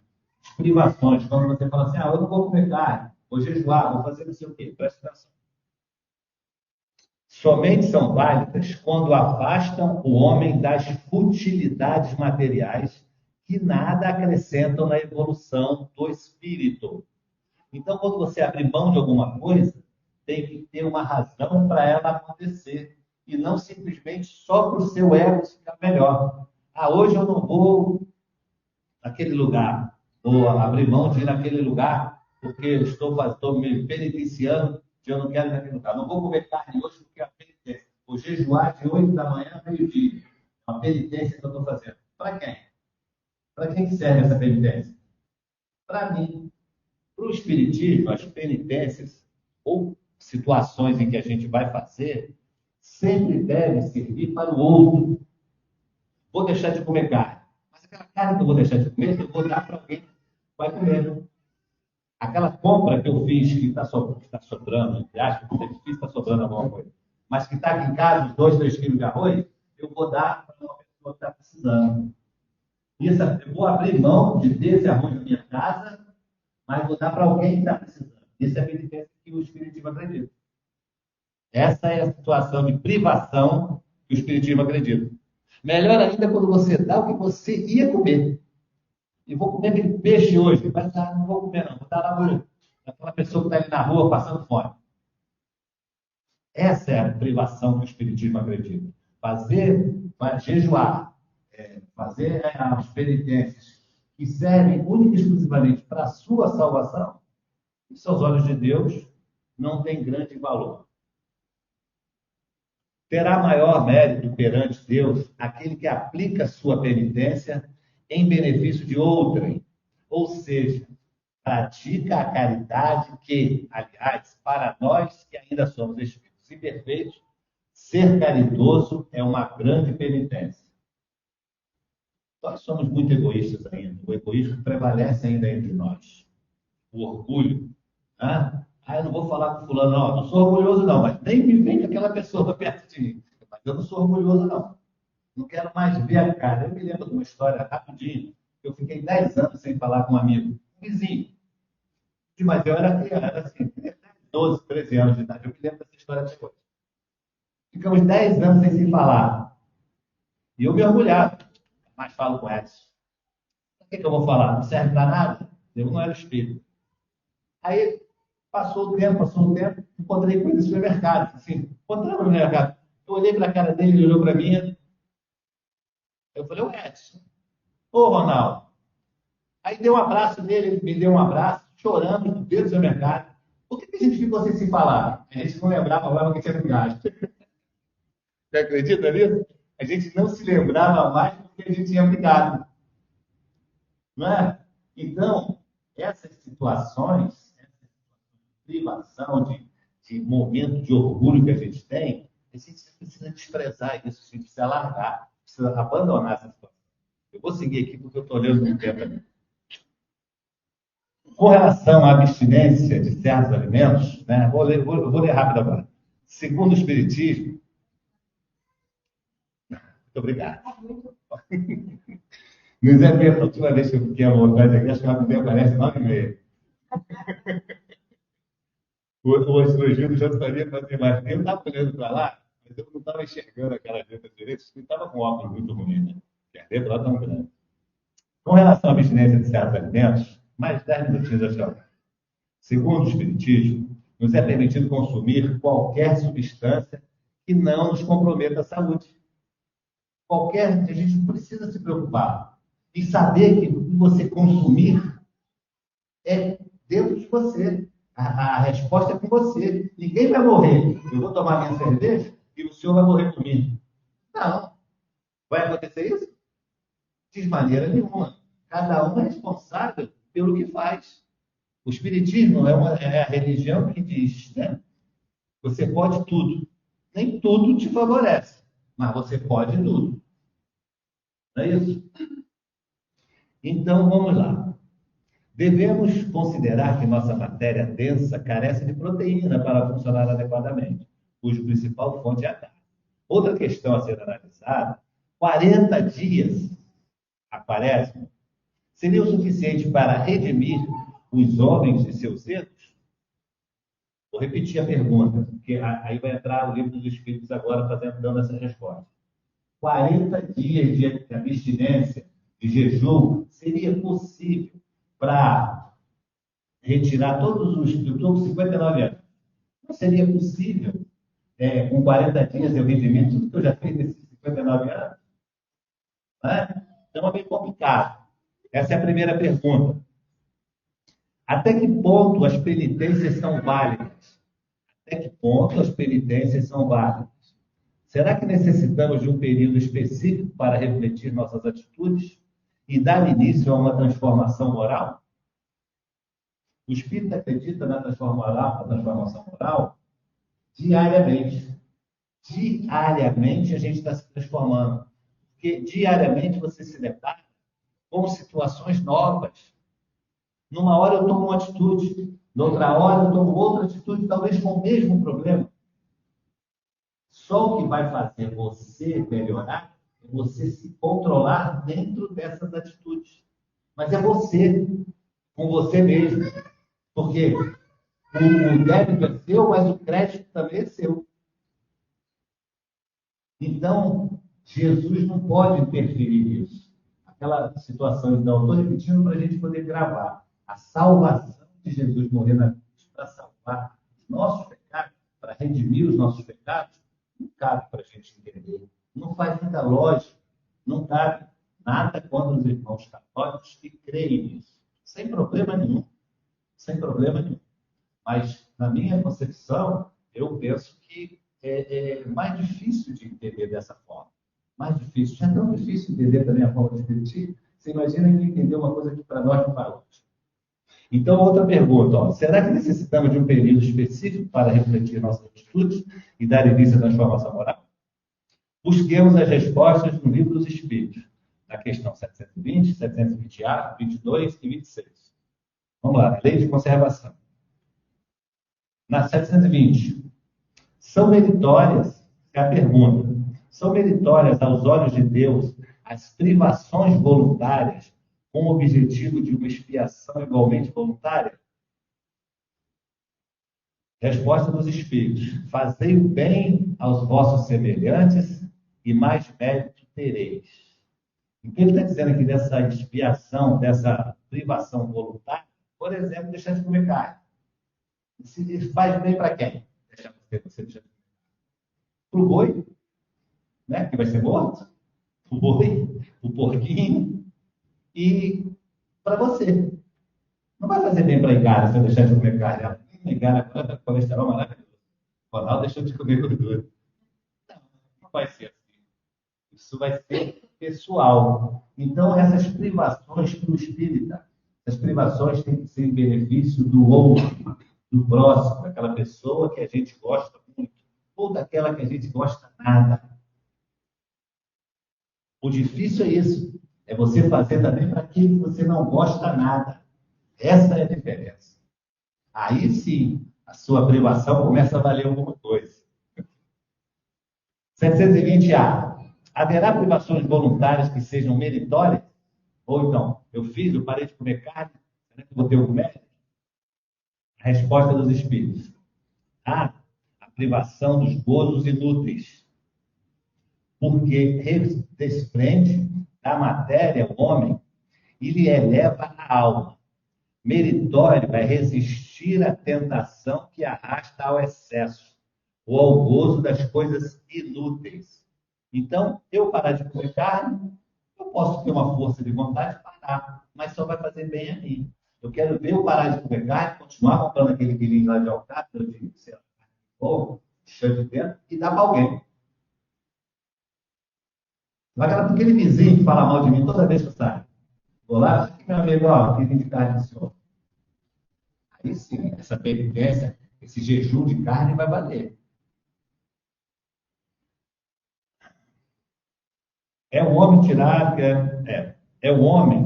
as privações, quando você fala assim, eu não vou comer carne, vou jejuar, vou fazer não sei o quê, presta atenção. Somente são válidas quando afastam o homem das futilidades materiais que nada acrescentam na evolução do espírito. Então, quando você abre mão de alguma coisa, tem que ter uma razão para ela acontecer. E não simplesmente só para o seu ego ficar melhor. Hoje eu não vou naquele lugar. Vou abrir mão de ir naquele lugar porque eu estou me penitenciando que eu não quero ir naquele lugar. Não vou comer carne hoje porque é a penitência. Vou jejuar de 8 da manhã a meio-dia. É uma penitência que eu estou fazendo. Para quem? Para quem serve essa penitência? Para mim. Para o Espiritismo, as penitências, ou situações em que a gente vai fazer sempre devem servir para o outro. Vou deixar de comer carne. Mas aquela carne que eu vou deixar de comer, eu vou dar para alguém que vai comer. Aquela compra que eu fiz, que está sobrando, entre aspas, é difícil estar sobrando alguma coisa, mas que está aqui em casa, uns 2, 3 quilos de arroz, eu vou dar para uma pessoa que está precisando. Isso, eu vou abrir mão de ter esse arroz na minha casa, mas vou dar para alguém que está precisando. Isso é a penitência que o Espiritismo acredita. Essa é a situação de privação que o Espiritismo acredita. Melhor ainda quando você dá o que você ia comer. Eu vou comer aquele peixe hoje, mas não vou comer não, vou dar lá para aquela pessoa que está ali na rua passando fome. Essa é a privação que o Espiritismo acredita. Jejuar, fazer as penitências que servem única e exclusivamente para a sua salvação, e aos olhos de Deus, não tem grande valor. Terá maior mérito perante Deus aquele que aplica a sua penitência em benefício de outrem, ou seja, pratica a caridade que, aliás, para nós que ainda somos espíritos imperfeitos, ser caridoso é uma grande penitência. Nós somos muito egoístas ainda, o egoísmo prevalece ainda entre nós. O orgulho. Eu não vou falar com fulano, não sou orgulhoso não, mas nem me vem com aquela pessoa perto de mim. Mas eu não sou orgulhoso não. Não quero mais ver a cara. Eu me lembro de uma história rapidinho. Eu fiquei 10 anos sem falar com um amigo, um vizinho. Mas eu era assim, 12, 13 anos de idade. Eu me lembro dessa história até hoje. Ficamos 10 anos sem se falar. E eu me orgulhava. Mas falo com Edson. O que eu vou falar? Não serve para nada? Eu não era espírito. Aí, passou o tempo, encontrei com ele no supermercado. Assim, encontramos no mercado. Eu olhei para a cara dele, ele olhou para mim. Eu falei, Edson. Ô, Ronaldo. Aí dei um abraço nele, ele me deu um abraço, chorando, dentro do supermercado. Por que a gente ficou sem se falar? A gente não lembrava agora que tinha brigado. Você acredita nisso? A gente não se lembrava mais porque a gente tinha brigado. Não é? Então, essas situações, essa privação de momento de orgulho que a gente tem, a gente precisa desprezar isso, a gente precisa largar, precisa abandonar essa situação. Eu vou seguir aqui porque eu estou olhando muito tempo aqui. Com relação à abstinência de certos alimentos, né, vou ler rápido agora. Segundo o Espiritismo, muito obrigado. Luiz a última vez que eu fiquei à vontade aqui, acho que ela me aparece 9h30. O astrogiro já sabia fazer mais. Eu estava olhando para lá, mas eu não estava enxergando aquela gente direito, porque estava com óculos muito ruim, né? Quer lá tão grande. Com relação à abstinência de certos alimentos, mais 10 minutinhos a chorar. Segundo o Espiritismo, nos é permitido consumir qualquer substância que não nos comprometa a saúde. A gente não precisa se preocupar em saber que o que você consumir é dentro de você. A resposta é com você. Ninguém vai morrer. Eu vou tomar minha cerveja e o senhor vai morrer comigo. Não. Vai acontecer isso? De maneira nenhuma. Cada um é responsável pelo que faz. O Espiritismo é a religião que diz, né? Você pode tudo. Nem tudo te favorece, mas você pode tudo. Não é isso? Então, vamos lá. Devemos considerar que nossa matéria densa carece de proteína para funcionar adequadamente, cuja principal fonte é a carne. Outra questão a ser analisada, 40 dias a quaresma seria o suficiente para redimir os homens de seus erros? Vou repetir a pergunta, porque aí vai entrar o livro dos Espíritos agora dando essa resposta. 40 dias de abstinência, de jejum, seria possível para retirar todos os... Eu estou com 59 anos. Não seria possível, com 40 dias, eu redimir tudo que eu já fiz nesses 59 anos? Não é? Então é bem complicado. Essa é a primeira pergunta. Até que ponto as penitências são válidas? Até que ponto as penitências são válidas? Será que necessitamos de um período específico para refletir nossas atitudes e dar início a uma transformação moral? O Espírito acredita na transformação moral Diariamente. Diariamente a gente está se transformando. Porque diariamente você se depara com situações novas. Numa hora eu tomo uma atitude, noutra hora eu tomo outra atitude, talvez com o mesmo problema. Só o que vai fazer você melhorar é você se controlar dentro dessas atitudes. Mas é você, com você mesmo. Porque o débito é seu, mas o crédito também é seu. Então, Jesus não pode interferir nisso. Aquela situação, então, estou repetindo para a gente poder gravar. A salvação de Jesus morrer na cruz para salvar os nossos pecados, para redimir os nossos pecados, não cabe para a gente entender. Não faz muita lógica. Não cabe nada contra os irmãos católicos que creem nisso. Sem problema nenhum. Sem problema nenhum. Mas, na minha concepção, eu penso que é mais difícil de entender dessa forma. Mais difícil. Já é tão difícil entender também a forma de refletir. Você imagina que entender uma coisa que para nós não faz. Então, outra pergunta. Ó. Será que necessitamos de um período específico para refletir nossas atitudes e dar início à transformação moral? Busquemos as respostas no Livro dos Espíritos, na questão 720, 720A, 22 e 26. Vamos lá. Lei de conservação. Na 720, são meritórias, é a pergunta, são meritórias aos olhos de Deus as privações voluntárias com o objetivo de uma expiação igualmente voluntária? Resposta dos Espíritos: fazei o bem aos vossos semelhantes e mais mérito tereis. O que ele está dizendo aqui dessa expiação, dessa privação voluntária? Por exemplo, deixar de comer carne. Se faz bem para quem? Deixar você deixar de comer. Para o boi, né, que vai ser morto. O boi, o porquinho. E para você. Não vai fazer bem para a Igara se eu deixar de comer carne. A Igara agora está com colesterol maravilhoso. O Ronaldo deixou de comer gordura. Não, não vai ser assim. Isso vai ser pessoal. Então, essas privações para o espírita, essas privações têm que ser em benefício do outro, do próximo, daquela pessoa que a gente gosta muito, ou daquela que a gente gosta nada. O difícil é isso. É você fazer também para quem você não gosta nada. Essa é a diferença. Aí sim, a sua privação começa a valer alguma coisa. 720A. Haverá privações voluntárias que sejam meritórias? Ou então, eu parei de comer carne, será que eu vou ter algum mérito? A resposta dos Espíritos: há a privação dos gozos inúteis, porque desprende da matéria o homem e lhe eleva a alma. Meritório é resistir à tentação que arrasta ao excesso, ou ao gozo das coisas inúteis. Então, eu parar de comer carne, eu posso ter uma força de vontade de parar, mas só vai fazer bem a mim. Eu quero ver eu parar de comer carne, continuar comprando aquele quilinho lá de alcatra, de sei lá, ou cheio de dentro, e dar para alguém. Vai aquela aquele vizinho que fala mal de mim toda vez que eu saio. Vou lá, meu amigo, ó, quilinho de carne do senhor. Aí sim, essa penitência, esse jejum de carne vai valer. É o homem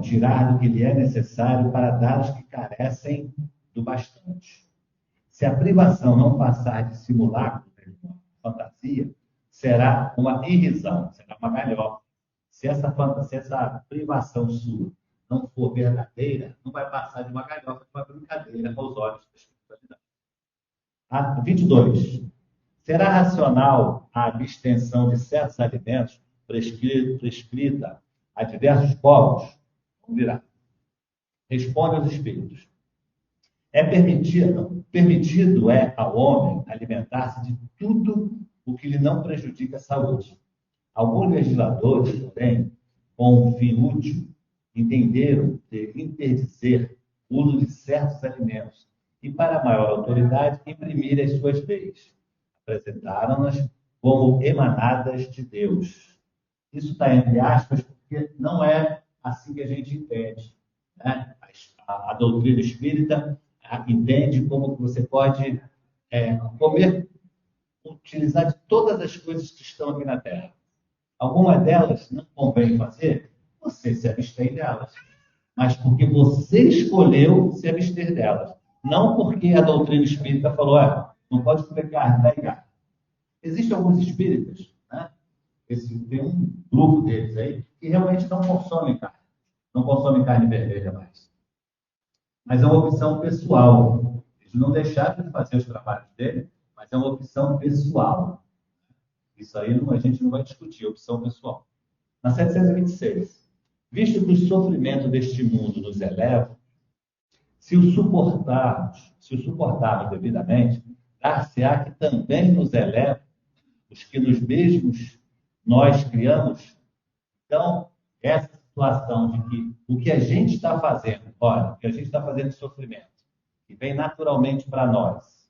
tirar do que lhe é necessário para dar os que carecem do bastante. Se a privação não passar de simulacro, de fantasia, será uma irrisão, será uma galhofa. Se essa privação sua não for verdadeira, não vai passar de uma galhofa, de uma brincadeira aos olhos da espiritualidade. 22. Será racional a abstenção de certos alimentos prescrita a diversos povos? Vamos virar. Responde aos espíritos. Permitido é ao homem alimentar-se de tudo o que lhe não prejudica a saúde. Alguns legisladores, porém, com um fim útil, entenderam de interdizer o uso de certos alimentos e, para maior autoridade, imprimir as suas leis. Apresentaram-nas como emanadas de Deus. Isso está entre aspas, porque não é assim que a gente entende. Né? A doutrina espírita entende como que você pode comer utilizar de todas as coisas que estão aqui na Terra. Algumas delas não convém fazer, você se abstém delas. Mas porque você escolheu se abster delas. Não porque a doutrina espírita falou, não pode comer carne, tá ligado? Existem alguns espíritas, né? Tem um grupo deles aí que realmente não consomem carne. Não consomem carne vermelha mais. Mas é uma opção pessoal. Eles não deixaram de fazer os trabalhos dele, mas é uma opção pessoal. Isso aí a gente não vai discutir, opção pessoal. Na 726, visto que o sofrimento deste mundo nos eleva, se o suportarmos devidamente, dar-se-á que também nos eleva os que nos mesmos nós criamos. Então, essa situação de que o que a gente está fazendo, olha, o que a gente está fazendo de sofrimento, que vem naturalmente para nós,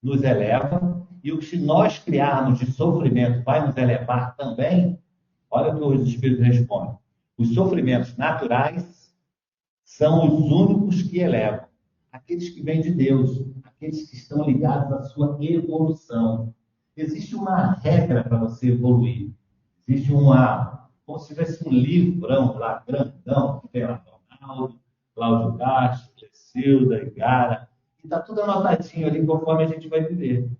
nos eleva, e o que nós criarmos de sofrimento vai nos elevar também. Olha o que os Espíritos respondem. Os sofrimentos naturais são os únicos que elevam. Aqueles que vêm de Deus, aqueles que estão ligados à sua evolução. Existe uma regra para você evoluir. Existe como se tivesse um livrão lá, grandão, que tem lá Ronaldo, Cláudio Castro, Clecilda, Igara, e está tudo anotadinho ali conforme a gente vai viver.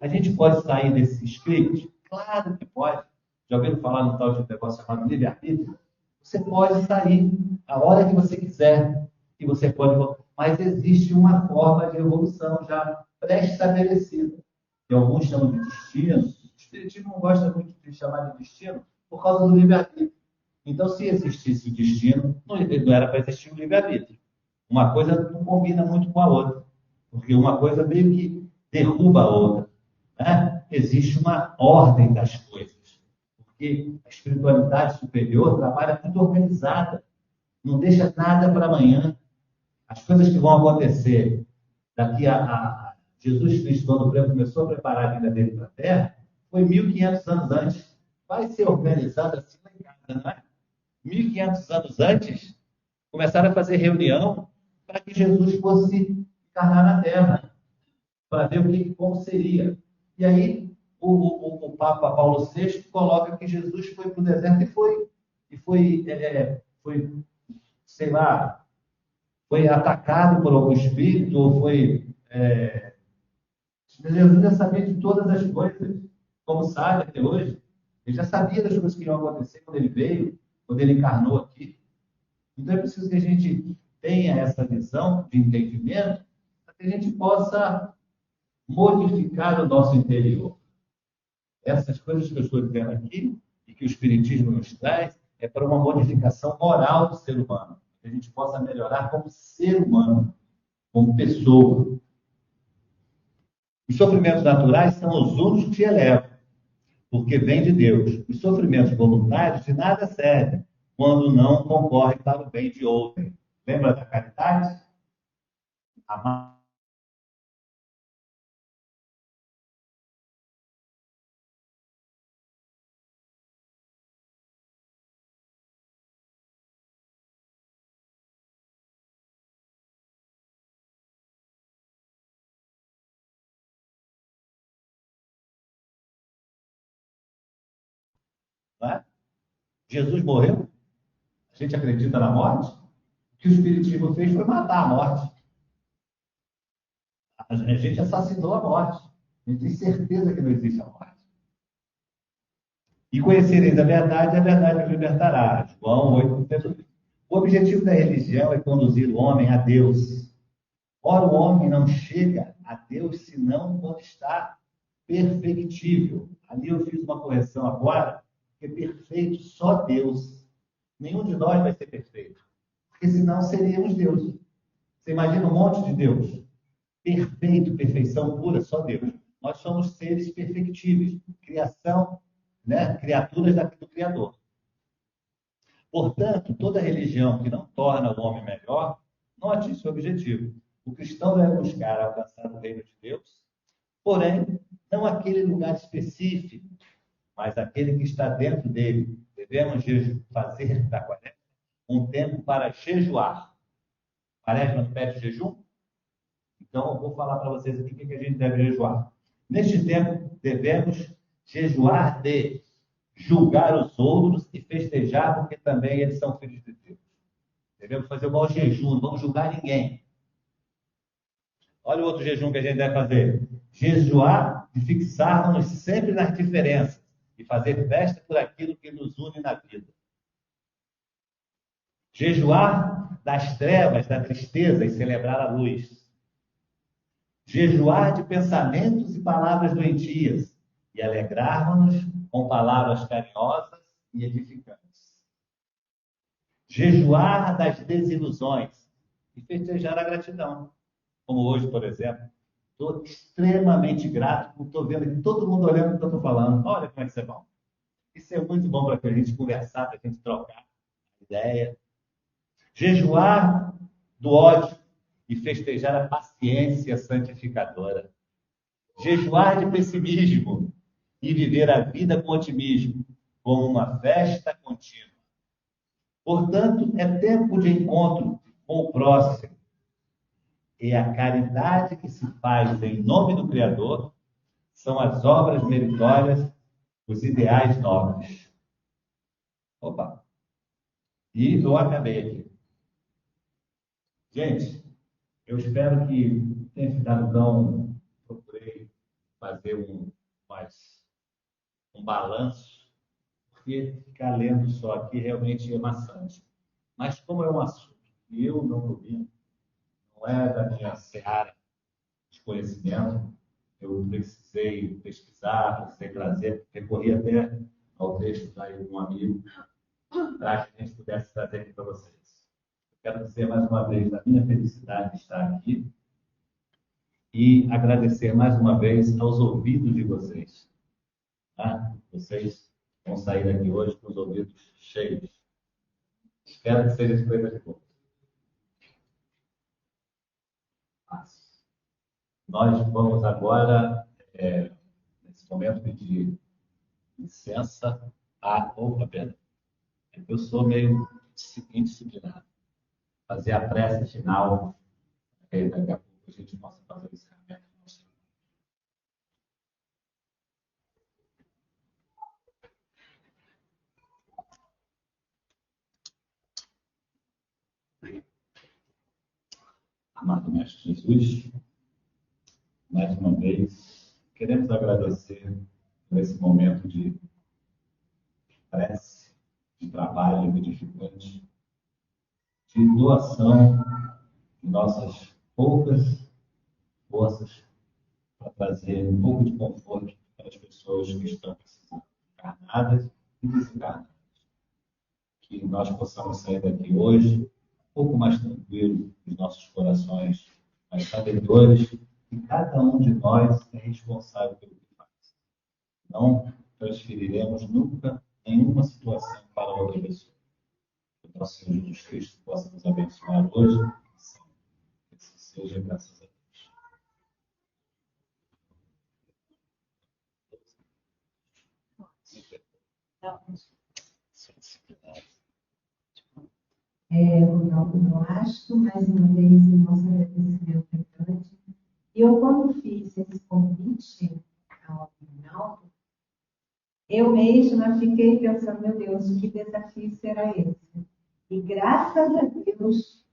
A gente pode sair desse script? Claro que pode. Já ouviram falar no tal de negócio chamado livre-arbítrio? Você pode sair a hora que você quiser, e você pode. Mas existe uma forma de evolução já pré-estabelecida. Que alguns chamam de destino. O espiritismo não gosta muito de chamar de destino por causa do livre-arbítrio. Então, se existisse o destino, não era para existir o livre-arbítrio. Uma coisa não combina muito com a outra, porque uma coisa meio que derruba a outra. Né? Existe uma ordem das coisas. Porque a espiritualidade superior trabalha muito organizada, não deixa nada para amanhã. As coisas que vão acontecer daqui a Jesus Cristo, quando começou a preparar a vida dele para a Terra, foi 1.500 anos antes. Vai ser organizado assim lá em casa, não é? 1.500 anos antes, começaram a fazer reunião para que Jesus fosse encarnar na Terra, para ver como seria. E aí, o Papa Paulo VI coloca que Jesus foi para o deserto e foi, sei lá, foi atacado por algum espírito, ou foi... Jesus já sabia de todas as coisas, como sabe até hoje. Ele já sabia das coisas que iam acontecer quando ele veio, quando ele encarnou aqui. Então é preciso que a gente tenha essa visão de entendimento para que a gente possa modificar o nosso interior. Essas coisas que eu estou dizendo aqui e que o Espiritismo nos traz é para uma modificação moral do ser humano. Que a gente possa melhorar como ser humano, como pessoa. Os sofrimentos naturais são os únicos que elevam, porque vêm de Deus. Os sofrimentos voluntários de nada servem quando não concorrem para o bem de outrem. Lembra da caridade? Amar. Não é? Jesus morreu? A gente acredita na morte? O que o Espiritismo fez foi matar a morte. A gente assassinou a morte. A gente tem certeza que não existe a morte. E conhecereis a verdade os libertará. João 8:32. O objetivo da religião é conduzir o homem a Deus. Ora, o homem não chega a Deus senão quando está perfectível. Ali eu fiz uma correção agora, que é perfeito só Deus. Nenhum de nós vai ser perfeito, porque senão seríamos Deus. Você imagina um monte de Deus? Perfeito, perfeição pura, só Deus. Nós somos seres perfectíveis, criação, né? Criaturas do Criador. Portanto, toda religião que não torna o homem melhor não atinge seu objetivo. O cristão deve buscar alcançar o reino de Deus, porém, não aquele lugar específico, mas aquele que está dentro dele. Devemos fazer da quaresma um tempo para jejuar. Quaresma não pede jejum? Então, eu vou falar para vocês aqui o que a gente deve jejuar. Neste tempo, devemos jejuar de julgar os outros e festejar, porque também eles são filhos de Deus. Devemos fazer um mau jejum, não vamos julgar ninguém. Olha o outro jejum que a gente deve fazer. Jejuar de fixarmos sempre nas diferenças e fazer festa por aquilo que nos une na vida. Jejuar das trevas, da tristeza e celebrar a luz. Jejuar de pensamentos e palavras doentias e alegrarmos-nos com palavras carinhosas e edificantes. Jejuar das desilusões e festejar a gratidão. Como hoje, por exemplo, estou extremamente grato por estou vendo aqui todo mundo olhando o que eu estou falando. Olha como é que isso é bom. Isso é muito bom para a gente conversar, para a gente trocar ideia. Jejuar do ódio e festejar a paciência santificadora. Jejuar de pessimismo e viver a vida com otimismo, como uma festa contínua. Portanto, é tempo de encontro com o próximo. E a caridade que se faz em nome do Criador são as obras meritórias, os ideais nobres. Opa! E eu acabei aqui. Gente, eu espero que tenha ficado tão... Procurei fazer um balanço, porque ficar lendo só aqui realmente é maçante. Mas como é um assunto que eu não domino, não é da minha seara de conhecimento, eu precisei pesquisar, precisei trazer, recorri até ao texto de um amigo, para que a gente pudesse trazer aqui para vocês. Quero dizer mais uma vez a minha felicidade de estar aqui e agradecer mais uma vez aos ouvidos de vocês. Tá? Vocês vão sair daqui hoje com os ouvidos cheios. Espero que seja de coisa de boa. Nós vamos agora, nesse momento, pedir licença a... Opa, pera. Eu sou meio indisciplinado. Fazer a prece final, daqui a pouco a gente possa fazer o encerramento. Amado Mestre Jesus, mais uma vez, queremos agradecer por esse momento de prece, de trabalho edificante, de doação de nossas poucas forças para trazer um pouco de conforto para as pessoas que estão precisando, encarnadas e desencarnadas. Que nós possamos sair daqui hoje um pouco mais tranquilo, os nossos corações mais sabedores, e cada um de nós é responsável pelo que faz. Não transferiremos nunca nenhuma situação para outra pessoa. Que o nosso Senhor Jesus Cristo possa nos abençoar hoje, que assim seja, graças a Deus. Ronaldo Nolasco, mais uma vez, o nosso agradecimento é grande. E eu, quando fiz esse convite ao Ronaldo, eu mesma fiquei pensando, meu Deus, que desafio será esse? E graças a Deus,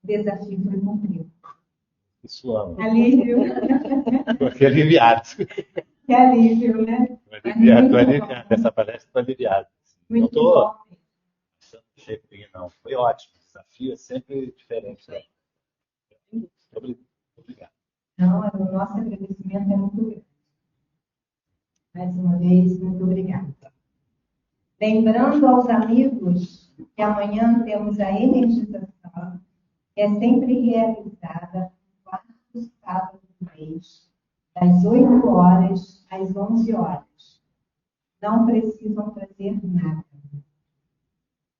o desafio foi cumprido. Isso amo. Alívio. Fiquei aliviado. Que alívio, né? Estou aliviado. Essa palestra estou aliviado. Não Muito estou bom. achando cheirinho, não. Foi ótimo. O desafio é sempre diferente. Né? Obrigado. Não, o nosso agradecimento é muito grande. Mais uma vez, muito obrigada. Lembrando aos amigos que amanhã temos a energização, que é sempre realizada no quarto sábado do mês, das 8 horas às 11 horas. Não precisam trazer nada.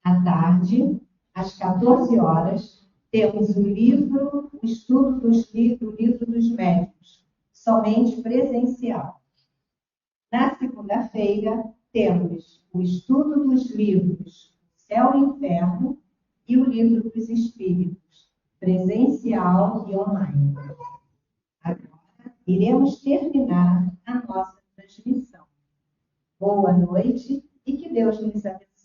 À tarde, às 14 horas, temos o estudo do livro dos médicos, somente presencial. Na segunda-feira, temos o estudo dos livros Céu e Inferno e o livro dos Espíritos, presencial e online. Agora, iremos terminar a nossa transmissão. Boa noite e que Deus nos abençoe.